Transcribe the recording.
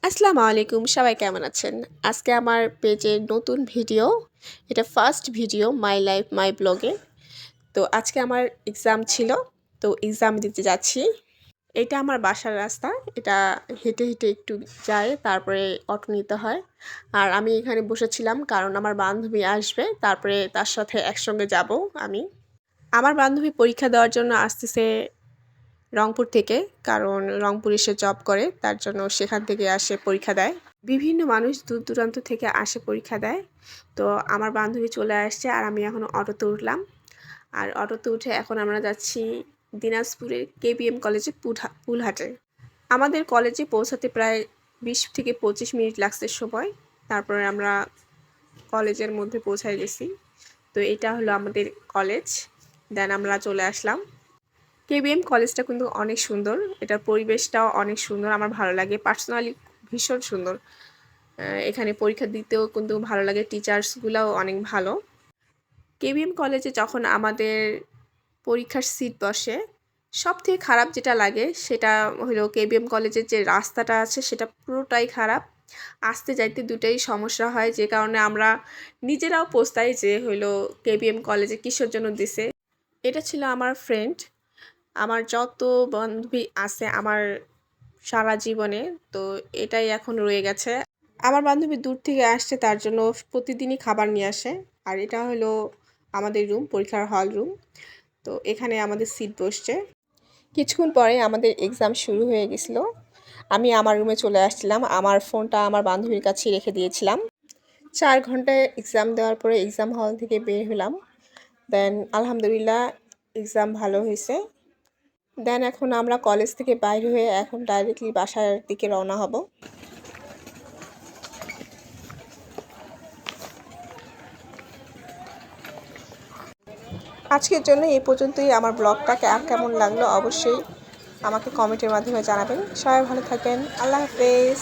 আসসালামু আলাইকুম, সবাই কেমন আছেন? আজকে আমার পেজের নতুন ভিডিও। এটা first video my life my ব্লগে। তো আজকে আমার এক্সাম ছিল, তো এক্সাম দিতে যাচ্ছি। এটা আমার বাসার রাস্তা। এটা হেঁটে হেঁটে একটু যায়, তারপরে অটো নিতে হয়। আর আমি এখানে বসেছিলাম কারণ আমার বান্ধবী আসবে, তারপরে তার সাথে একসঙ্গে যাব আমি। আমার বান্ধবী পরীক্ষা দেওয়ার জন্য আসতেছে রংপুর থেকে, কারণ রংপুরে সে জব করে, তার জন্য সেখান থেকে আসে পরীক্ষা দেয়। বিভিন্ন মানুষ দূর দূরান্ত থেকে আসে পরীক্ষা দেয়। তো আমার বান্ধবী চলে আসছে আর আমি এখন অটোতে উঠলাম। আর অটোতে উঠে এখন আমরা যাচ্ছি দিনাজপুরের কেবিএম কলেজে পুলহাটে। আমাদের কলেজে পৌঁছাতে প্রায় 20 থেকে 25 মিনিট লাগছে সময়। তারপরে আমরা কলেজের মধ্যে পৌঁছায় গেছি। তো এটা হলো আমাদের কলেজ। দেন আমরা চলে আসলাম। কেবিএম কলেজটা কিন্তু অনেক সুন্দর, এটার পরিবেশটাও অনেক সুন্দর, আমার ভালো লাগে পার্সোনালি, ভীষণ সুন্দর। এখানে পরীক্ষা দিতেও কিন্তু ভালো লাগে, টিচার্সগুলোও অনেক ভালো। কেবিএম কলেজে যখন আমাদের পরীক্ষার সিট বসে, সবথেকে খারাপ যেটা লাগে সেটা হলো কেবিএম কলেজের যে রাস্তাটা আছে সেটা পুরোটাই খারাপ। আসতে যাইতে দুটাই সমস্যা হয়, যে কারণে আমরা নিজেরাও পস্তাই যে হইলো কেবিএম কলেজে কিসের জন্য দিছে। এটা ছিল আমার ফ্রেন্ড। আমার যত বান্ধবী আছে আমার সারা জীবনে, তো এটাই এখন রয়ে গেছে। আমার বান্ধবী দূর থেকে আসছে, তার জন্য প্রতিদিনই খাবার নিয়ে আসে। আর এটা হলো আমাদের রুম, পরীক্ষার হল রুম। তো এখানে আমাদের সিট বসছে। কিছুক্ষণ পরে আমাদের এক্সাম শুরু হয়ে গেছিলো। আমি আমার রুমে চলে আসছিলাম, আমার ফোনটা আমার বান্ধবীর কাছে রেখে দিয়েছিলাম। 4 ঘন্টায় এক্সাম দেওয়ার পরে এক্সাম হল থেকে বের হলাম। দেন আলহামদুলিল্লাহ এক্সাম ভালো হয়েছে। দেন এখন আমরা কলেজ থেকে বাইর হয়ে এখন ডাইরেক্টলি বাসার দিকে রওনা হব। আজকের জন্য এই পর্যন্তই। আমার ব্লগটা কেমন লাগলো অবশ্যই আমাকে কমেন্টের মাধ্যমে জানাবেন। সবাই ভালো থাকেন। আল্লাহ হাফেজ।